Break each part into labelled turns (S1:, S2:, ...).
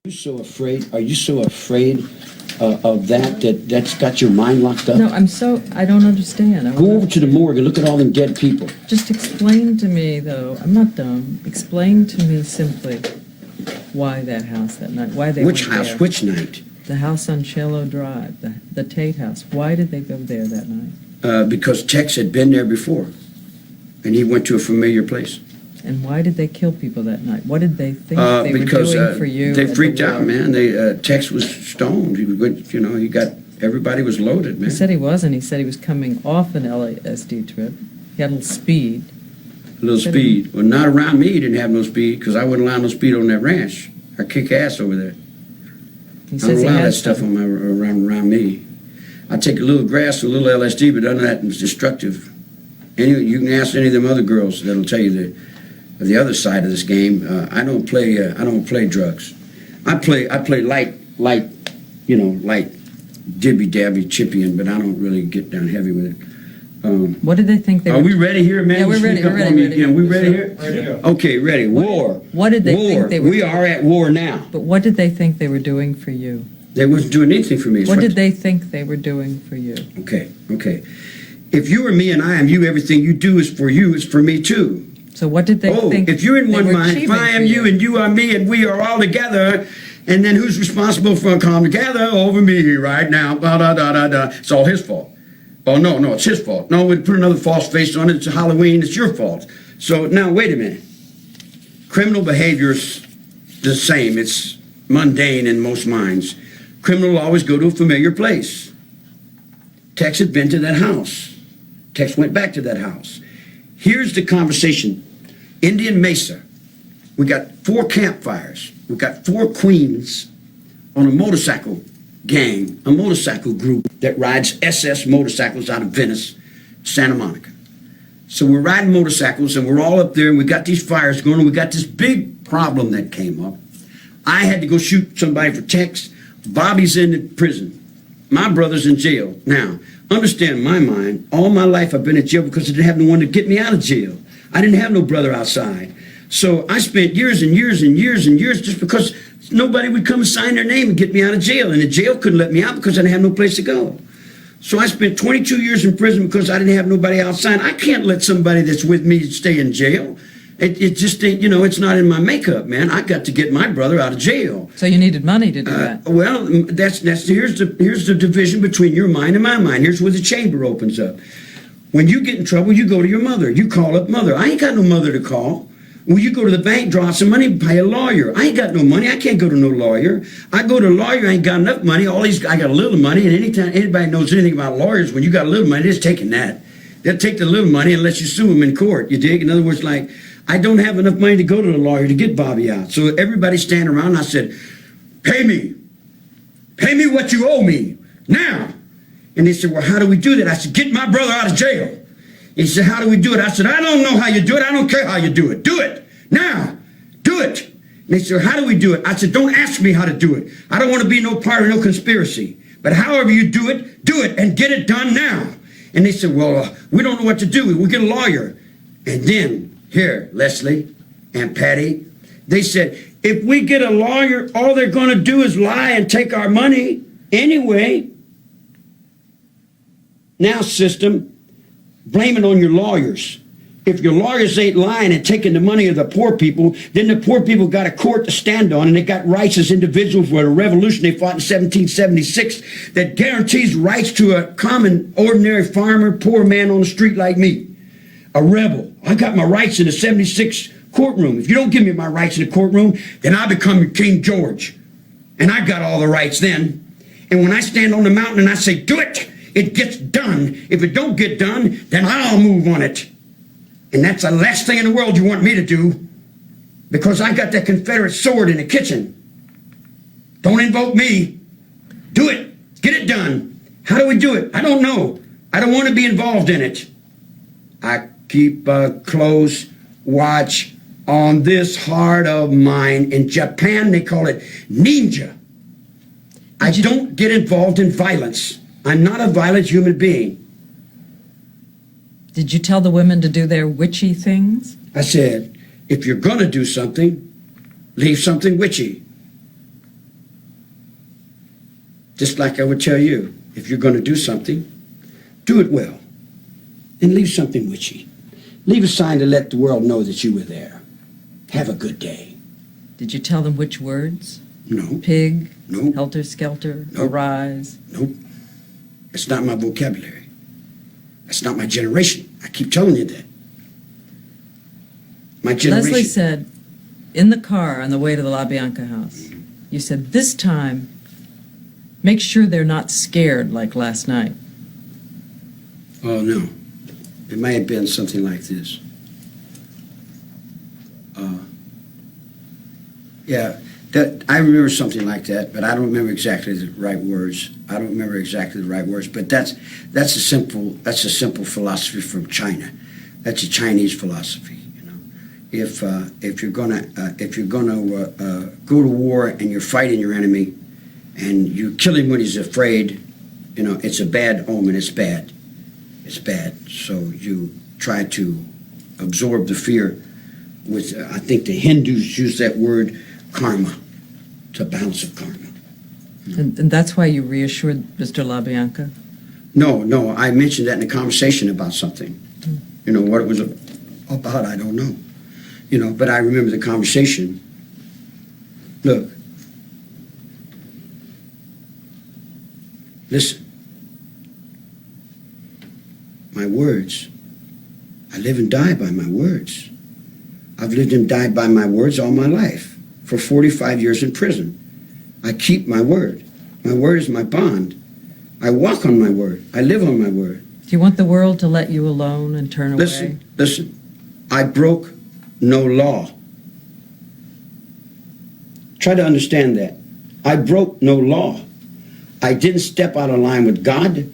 S1: You so afraid? Are you so afraid of that's got your mind locked up?
S2: No, I don't understand.
S1: Go over to the morgue and look at all them dead people.
S2: Just explain to me, though, I'm not dumb, explain to me simply why that house that night, why they
S1: Which
S2: went
S1: house?
S2: there.
S1: Which night?
S2: The house on Shallow Drive, the Tate house. Why did they go there that night?
S1: Because Tex had been there before, and he went to a familiar place.
S2: And why did they kill people that night? What did they think they were doing for you?
S1: They freaked out, man. Tex was stoned. He was good, he got, everybody was loaded, man.
S2: He said he wasn't. He said he was coming off an LSD trip. He had a little speed.
S1: A little speed. Well, not around me. He didn't have no speed because I wouldn't allow no speed on that ranch. I kick ass over there.
S2: He
S1: I
S2: says
S1: don't
S2: he
S1: allow
S2: had
S1: that stuff on around me. I take a little grass, a little LSD, but none of that is destructive. You can ask any of them other girls that'll tell you that. The other side of this game, I don't play drugs. I play light, dibby dabby chipping, but I don't really get down heavy with it.
S2: What did they think they were?
S1: Are we ready here, man?
S2: Yeah, we're ready.
S1: We're ready. We ready here?
S3: Ready to go.
S1: Okay, ready. War.
S2: What did they think they were?
S1: We are at war now.
S2: But what did they think they were doing for you?
S1: They wasn't doing anything for me.
S2: What did they think they were doing for you?
S1: Okay. If you are me and I am you, everything you do is for you, is for me too.
S2: So what did they think?
S1: If you're in
S2: they
S1: one
S2: were
S1: mind, if I am
S2: achieving for
S1: you and you are me and we are all together, and then who's responsible for come together over me right now? It's all his fault. Oh, no, it's his fault. No, we put another false face on it. It's Halloween. It's your fault. So now, wait a minute. Criminal behavior's the same. It's mundane in most minds. Criminal will always go to a familiar place. Tex had been to that house. Tex went back to that house. Here's the conversation. Indian Mesa. We got 4 campfires. We got 4 queens on a motorcycle gang, a motorcycle group that rides SS motorcycles out of Venice, Santa Monica. So we're riding motorcycles and we're all up there and we got these fires going and we got this big problem that came up. I had to go shoot somebody for Tex. Bobby's in the prison. My brother's in jail. Now, understand my mind, all my life I've been in jail because I didn't have no one to get me out of jail. I didn't have no brother outside. So I spent years and years and years and years just because nobody would come and sign their name and get me out of jail. And the jail couldn't let me out because I didn't have no place to go. So I spent 22 years in prison because I didn't have nobody outside. I can't let somebody that's with me stay in jail. It just ain't, it's not in my makeup, man. I got to get my brother out of jail.
S2: So you needed money to do that.
S1: Well, here's the division between your mind and my mind. Here's where the chamber opens up. When you get in trouble, you go to your mother. You call up mother. I ain't got no mother to call. Well, you go to the bank, draw some money, pay a lawyer. I ain't got no money. I can't go to no lawyer. I go to a lawyer, I ain't got enough money. I got a little money, and anytime anybody knows anything about lawyers, when you got a little money, they're just taking that. They'll take the little money and let you sue them in court. You dig? In other words, like, I don't have enough money to go to the lawyer to get Bobby out. So everybody's standing around, and I said, pay me. Pay me what you owe me, now. And they said, well, how do we do that? I said, get my brother out of jail. He said, how do we do it? I said, I don't know how you do it. I don't care how you do it. Do it, now. Do it. And they said, how do we do it? I said, don't ask me how to do it. I don't want to be no part of no conspiracy. But however you do it and get it done now. And they said, well, we don't know what to do. We'll get a lawyer. And then, here, Leslie and Patty, they said, if we get a lawyer, all they're going to do is lie and take our money anyway. Now, system, blame it on your lawyers. If your lawyers ain't lying and taking the money of the poor people, then the poor people got a court to stand on, and they got rights as individuals for a revolution they fought in 1776 that guarantees rights to a common, ordinary farmer, poor man on the street like me. A rebel. I got my rights in the 76 courtroom. If you don't give me my rights in the courtroom, then I become your King George. And I got all the rights then. And when I stand on the mountain and I say, do it, it gets done. If it don't get done, then I'll move on it. And that's the last thing in the world you want me to do, because I got that Confederate sword in the kitchen. Don't invoke me. Do it. Get it done. How do we do it? I don't know. I don't want to be involved in it. I keep a close watch on this heart of mine. In Japan, they call it ninja. I don't get involved in violence. I'm not a violent human being.
S2: Did you tell the women to do their witchy things?
S1: I said, if you're going to do something, leave something witchy. Just like I would tell you, if you're going to do something, do it well. And leave something with you. Leave a sign to let the world know that you were there. Have a good day.
S2: Did you tell them which words?
S1: No.
S2: Pig?
S1: No.
S2: Helter skelter?
S1: Nope.
S2: Arise?
S1: Nope. It's not my vocabulary. That's not my generation. I keep telling you that. My generation.
S2: Leslie said, in the car on the way to the La Bianca house, you said, this time, make sure they're not scared like last night.
S1: Oh, no. It may have been something like this. Yeah, I remember something like that, but I don't remember exactly the right words. But that's a simple philosophy from China. That's a Chinese philosophy. You know, if you're gonna go to war and you're fighting your enemy, and you kill him when he's afraid, you know, it's a bad omen. It's bad. It's bad. So you try to absorb the fear with, I think the Hindus use that word, karma, to balance of karma.
S2: And that's why you reassured Mr. LaBianca?
S1: No, I mentioned that in a conversation about something. You know, what it was about, I don't know. You know, but I remember the conversation. Look, listen, my words, I live and die by my words. I've lived and died by my words all my life. For 45 years in prison. I keep my word. My word is my bond. I walk on my word. I live on my word.
S2: Do you want the world to let you alone and turn away?
S1: Listen. I broke no law. Try to understand that. I broke no law. I didn't step out of line with God,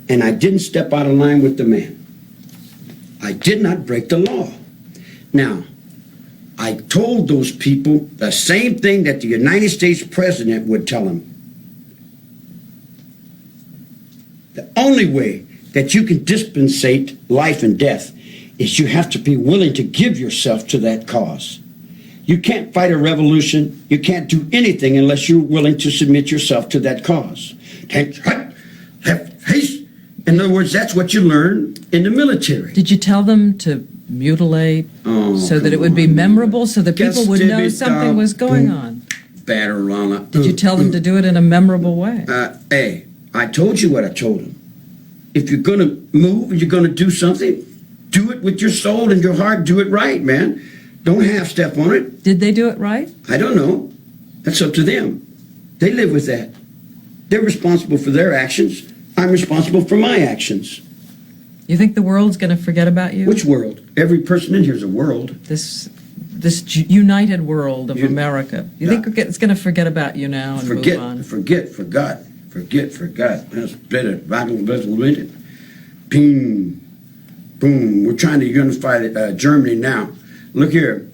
S1: and I didn't step out of line with the man. I did not break the law. Now, I told those people the same thing that the United States president would tell them. The only way that you can dispensate life and death is you have to be willing to give yourself to that cause. You can't fight a revolution. You can't do anything unless you're willing to submit yourself to that cause. In other words, that's what you learn in the military.
S2: Did you tell them to mutilate so that it would be memorable, so that people would know something was going on? Did you tell them to do it in a memorable way?
S1: Hey, I told you what I told them. If you're going to move and you're going to do something, do it with your soul and your heart. Do it right, man. Don't half-step on it.
S2: Did they do it right?
S1: I don't know. That's up to them. They live with that. They're responsible for their actions. I'm responsible for my actions.
S2: You think the world's going to forget about you?
S1: Which world? Every person in here is a world.
S2: This united world of America. You think it's going to forget about you now and move on?
S1: Forget. That's better. Ping, boom. We're trying to unify Germany now. Look here.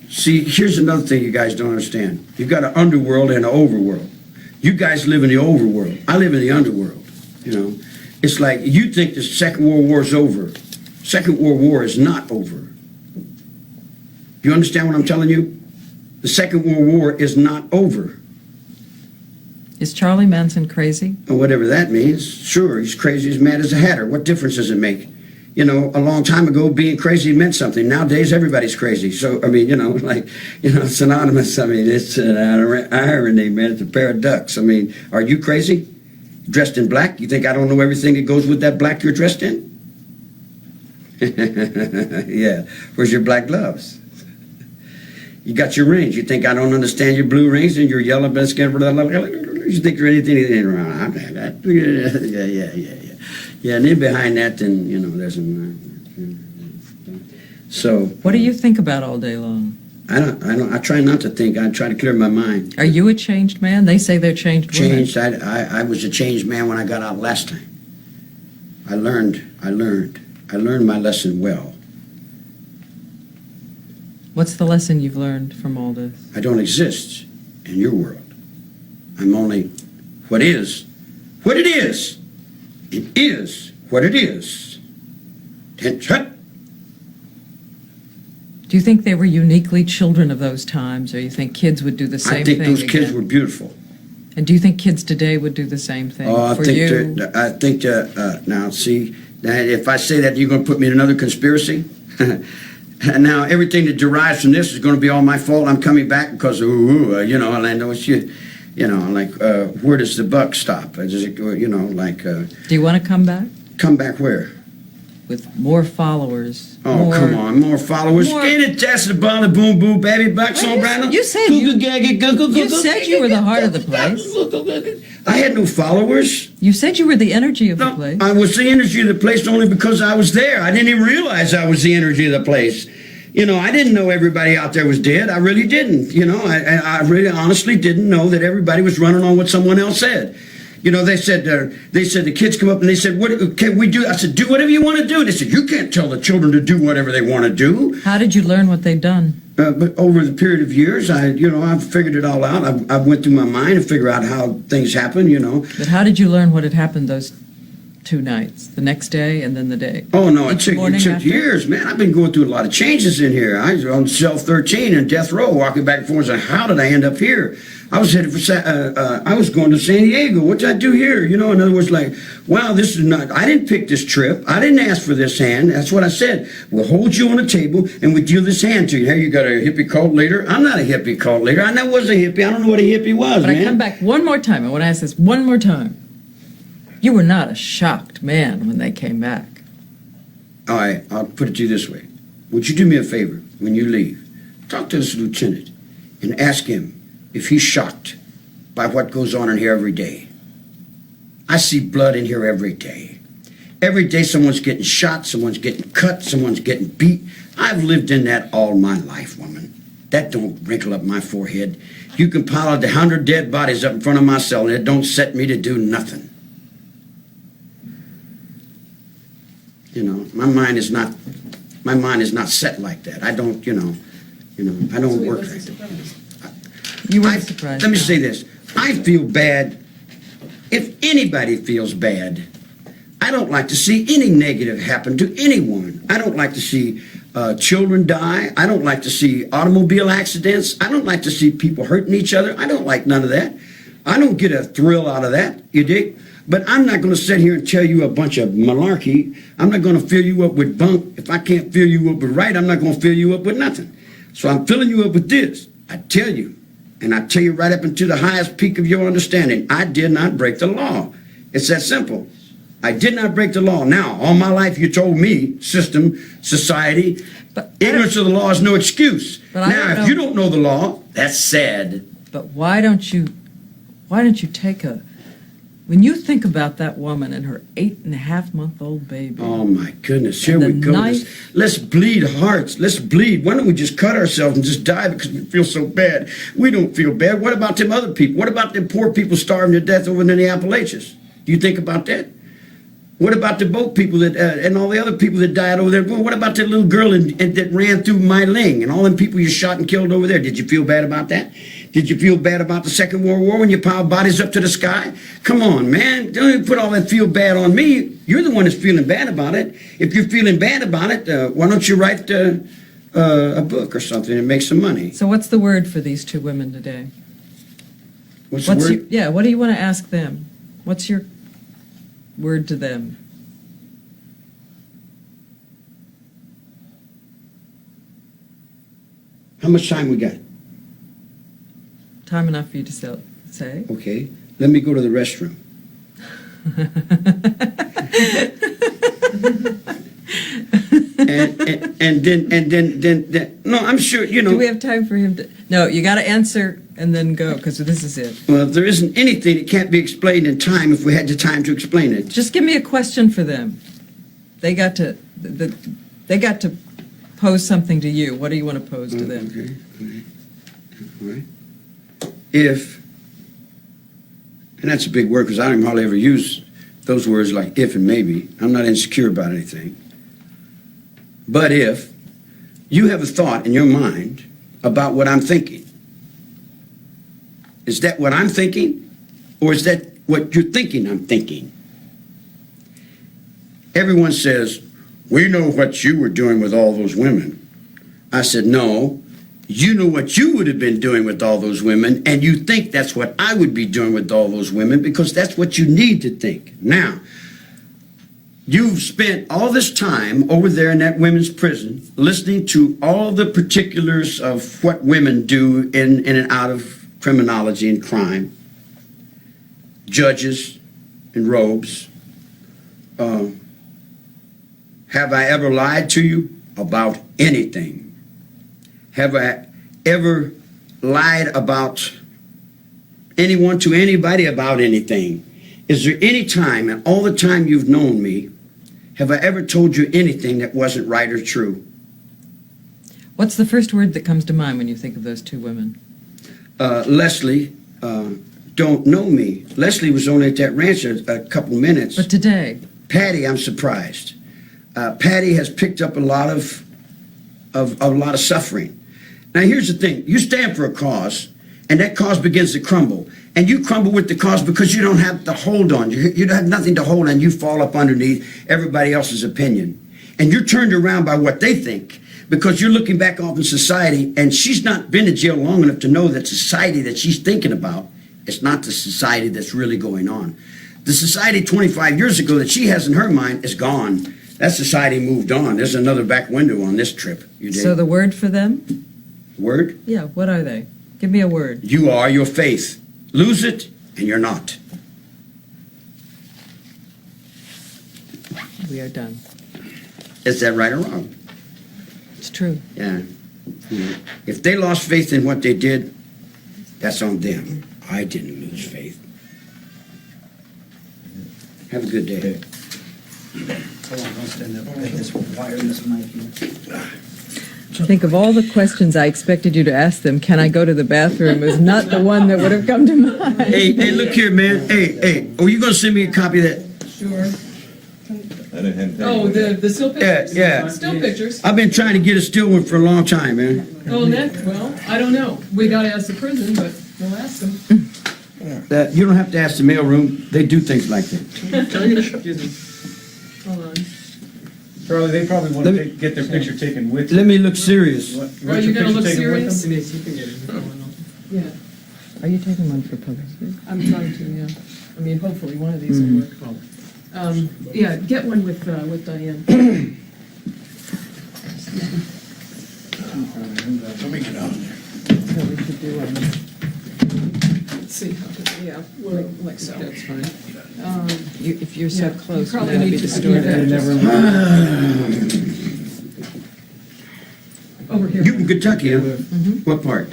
S1: See, here's another thing you guys don't understand. You've got an underworld and an overworld. You guys live in the overworld. I live in the underworld. You know, it's like you think the Second World War is over. Second World War is not over. You understand what I'm telling you? The Second World War is not over.
S2: Is Charlie Manson crazy?
S1: Or whatever that means. Sure, he's crazy as mad as a hatter. What difference does it make? You know, a long time ago, being crazy meant something. Nowadays, everybody's crazy. So, I mean, it's synonymous. I mean, it's an irony, man. It's a pair of ducks. I mean, are you crazy? Dressed in black? You think I don't know everything that goes with that black you're dressed in? Yeah. Where's your black gloves? You got your rings. You think I don't understand your blue rings and your yellow biscuit? You think you're anything wrong? Yeah, and then behind that, then, you know, there's so.
S2: What do you think about all day long?
S1: I try not to think. I try to clear my mind.
S2: Are you a changed man? They say they're changed women.
S1: Changed. I was a changed man when I got out last time. I learned my lesson well.
S2: What's the lesson you've learned from all this?
S1: I don't exist in your world. I'm only what is what it is. It is what it is.
S2: Do you think they were uniquely children of those times, or you think kids would do the same thing
S1: I think those kids
S2: again?
S1: were beautiful.
S2: And do you think kids today would do the same thing
S1: I
S2: for
S1: think
S2: you?
S1: now, see, if I say that, you're going to put me in another conspiracy? And now everything that derives from this is going to be all my fault. I'm coming back because, Orlando, it's you. Where does the buck stop? Does it,
S2: Do you want to come back?
S1: Come back where?
S2: With more followers.
S1: Oh, come on, more followers. Get it, that's the ball, boom, boom, baby, bucks on Brandon.
S2: You said you were the heart of the place.
S1: I had no followers.
S2: You said you were the energy of the place.
S1: I was the energy of the place only because I was there. I didn't even realize I was the energy of the place. I didn't know everybody out there was dead. I really didn't. I really honestly didn't know that everybody was running on what someone else said. They said the kids come up and they said, what can we do? I said, do whatever you want to do. They said, you can't tell the children to do whatever they want to do.
S2: How did you learn what they'd done?
S1: But over the period of years, I've figured it all out. I went through my mind and figured out how things happen,
S2: But how did you learn what had happened those 2 nights, the next day and then the day?
S1: Oh, no, it took years, man. I've been going through a lot of changes in here. I was on cell 13 in death row, walking back and forth, saying, how did I end up here? I was headed for, I was going to San Diego. What did I do here? In other words, wow, this is not, I didn't pick this trip. I didn't ask for this hand. That's what I said. We'll hold you on a table and we deal this hand to you. Hey, you got a hippie cult leader? I'm not a hippie cult leader. I never was a hippie. I don't know what a hippie was,
S2: but man. I come back one more time. I want to ask this one more time. You were not a shocked man when they came back.
S1: All right, I'll put it to you this way. Would you do me a favor when you leave? Talk to this lieutenant and ask him if he's shocked by what goes on in here every day. I see blood in here every day. Every day someone's getting shot, someone's getting cut, someone's getting beat. I've lived in that all my life, woman. That don't wrinkle up my forehead. You can pile out 100 dead bodies up in front of my cell and it don't set me to do nothing. My mind is not set like that. I don't, I don't work like that.
S2: You weren't surprised.
S1: Let me say this. I feel bad. If anybody feels bad, I don't like to see any negative happen to anyone. I don't like to see children die. I don't like to see automobile accidents. I don't like to see people hurting each other. I don't like none of that. I don't get a thrill out of that, you dig? But I'm not going to sit here and tell you a bunch of malarkey. I'm not going to fill you up with bunk. If I can't fill you up with right, I'm not going to fill you up with nothing. So I'm filling you up with this. I tell you, and I tell you right up into the highest peak of your understanding, I did not break the law. It's that simple. I did not break the law. Now, all my life you told me, system, society, ignorance of the law is no excuse. Now, if you don't know the law, that's sad.
S2: But why don't you take when you think about that woman and her 8.5-month-old baby.
S1: Oh my goodness, here we go. Let's bleed hearts. Let's bleed. Why don't we just cut ourselves and just die because we feel so bad? We don't feel bad. What about them other people? What about them poor people starving to death over in the Appalachians? Do you think about that? What about the boat people that and all the other people that died over there? What about that little girl that ran through Mailing and all them people you shot and killed over there? Did you feel bad about that? Did you feel bad about the Second World War when you piled bodies up to the sky? Come on, man. Don't even put all that feel bad on me. You're the one that's feeling bad about it. If you're feeling bad about it, why don't you write a book or something and make some money?
S2: So what's the word for these 2 women today?
S1: What's the word?
S2: What do you want to ask them? What's your word to them?
S1: How much time we got?
S2: Time enough for you to say.
S1: Okay, let me go to the restroom. and then no, I'm sure
S2: Do we have time for him to? No, you got to answer and then go because this is it.
S1: Well, there isn't anything that can't be explained in time if we had the time to explain it.
S2: Just give me a question for them. They got to pose something to you. What do you want to pose to them?
S1: Okay. All right. If, and that's a big word because I don't hardly ever use those words like if and maybe. I'm not insecure about anything. But if you have a thought in your mind about what I'm thinking, is that what I'm thinking? Or is that what you're thinking I'm thinking? Everyone says, we know what you were doing with all those women. I said, no, you know what you would have been doing with all those women, and you think that's what I would be doing with all those women because that's what you need to think. Now, you've spent all this time over there in that women's prison listening to all the particulars of what women do in and out of criminology and crime. Judges in robes. Have I ever lied to you about anything? Have I ever lied about anyone to anybody about anything? Is there any time in all the time you've known me, have I ever told you anything that wasn't right or true?
S2: What's the first word that comes to mind when you think of those two women?
S1: Leslie don't know me. Leslie was only at that ranch a couple minutes.
S2: But today?
S1: Patty, I'm surprised. Patty has picked up a lot of suffering. Now, here's the thing. You stand for a cause, and that cause begins to crumble. And you crumble with the cause because you don't have the hold on. You don't have nothing to hold on. You fall up underneath everybody else's opinion. And you're turned around by what they think because you're looking back off in society, and she's not been in jail long enough to know that society that she's thinking about is not the society that's really going on. The society 25 years ago that she has in her mind is gone. That society moved on. There's another back window on this trip. You did.
S2: So the word for them?
S1: Word?
S2: Yeah, what are they? Give me a word.
S1: You are your faith. Lose it, and you're not.
S2: We are done.
S1: Is that right or wrong?
S2: It's true.
S1: Yeah. If they lost faith in what they did, that's on them. I didn't lose faith. Have a good day.
S3: Hold on, I'll stand up. Get this wireless mic here.
S2: Think of all the questions I expected you to ask them. Can I go to the bathroom? Was not the one that would have come to mind.
S1: Hey, look here, man. Hey. Are you going to send me a copy of that?
S4: Sure. Oh, the still pictures?
S1: Yeah.
S4: Still pictures.
S1: I've been trying to get a still one for a long time, man.
S4: Oh, well, I don't know. We gotta ask the prison, but we'll ask them.
S1: You don't have to ask the mailroom. They do things like that.
S4: Excuse me. Hold on.
S3: Charlie, they probably want to get their picture taken with you.
S1: Let me look serious.
S4: Are you gonna look serious? Yeah,
S2: Are you taking one for public?
S4: I'm trying to, yeah. I mean, hopefully one of these will work. Yeah, get one with Diane.
S3: Let me get out there.
S2: So we could do one.
S4: Let's see, yeah, well, like so.
S2: That's fine. If you're so
S4: Yeah,
S2: close,
S4: you
S2: then
S4: probably
S2: it'd be
S4: need to
S2: distorted.
S4: do that. Over here.
S1: You in Kentucky, huh? What part?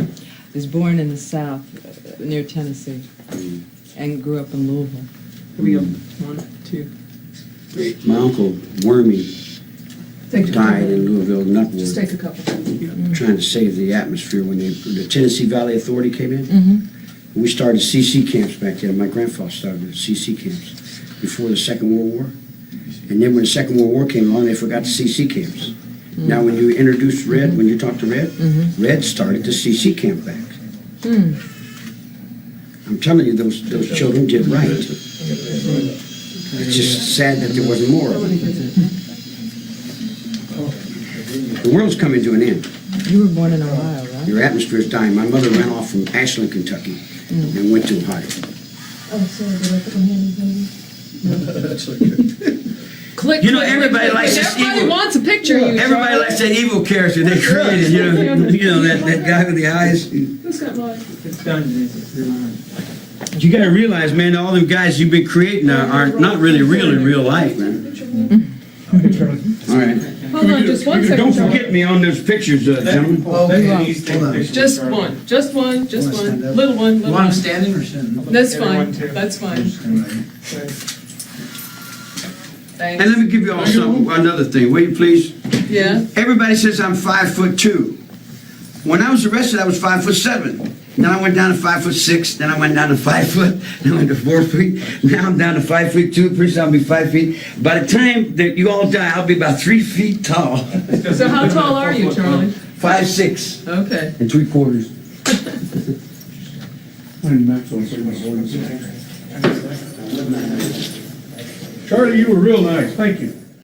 S2: Was born in the South, near Tennessee, and grew up in Louisville.
S4: Here we go. 1, 2.
S1: My uncle, Wormy,
S4: Take a
S1: died
S4: couple.
S1: in Louisville,
S4: Just
S1: Nutwood,
S4: take a couple.
S1: trying to save the atmosphere when the Tennessee Valley Authority came in.
S2: Mm-hmm.
S1: We started CC camps back then. My grandfather started the CC camps before the Second World War. And then when the Second World War came along, they forgot the CC camps.
S2: Mm-hmm.
S1: Now when you introduce Red, when you talk to Red, Red started the CC camp back. I'm telling you, those children did right. It's just sad that there wasn't more of them. The world's coming to an end.
S2: You were born in Ohio, right?
S1: Your atmosphere is dying. My mother ran off from Ashland, Kentucky, and went to Ohio.
S4: Oh, sorry, did I put my hand in Click.
S1: You know,
S4: click,
S1: everybody
S4: click,
S1: likes
S4: click.
S1: this
S4: Everybody
S1: evil-
S4: wants a picture of you.
S1: Everybody
S4: Charlie.
S1: likes that evil character they created. You know that guy with the eyes.
S4: Who's got mine?
S3: It's done.
S1: You got to realize, man, all them guys you've been creating are not really real in real life, man. All right.
S4: Hold on, just one second.
S1: Don't
S4: Charlie.
S1: forget me on those pictures, gentlemen.
S4: Just one. Little one.
S3: You want them standing or sitting?
S4: That's fine. That's fine. Thanks.
S1: And let me give you all another thing, will you please?
S4: Yeah.
S1: Everybody says I'm 5'2". When I was arrested, I was 5'7". Then I went down to 5'6". Then I went down to 5 foot. Then I went to 4 feet. Now I'm down to 5'2". Pretty soon I'll be 5 feet. By the time that you all die, I'll be about 3 feet tall.
S4: So how tall are you, Charlie?
S1: 5'6"
S4: Okay.
S1: and 3/4.
S3: Charlie, you were real nice. Thank you.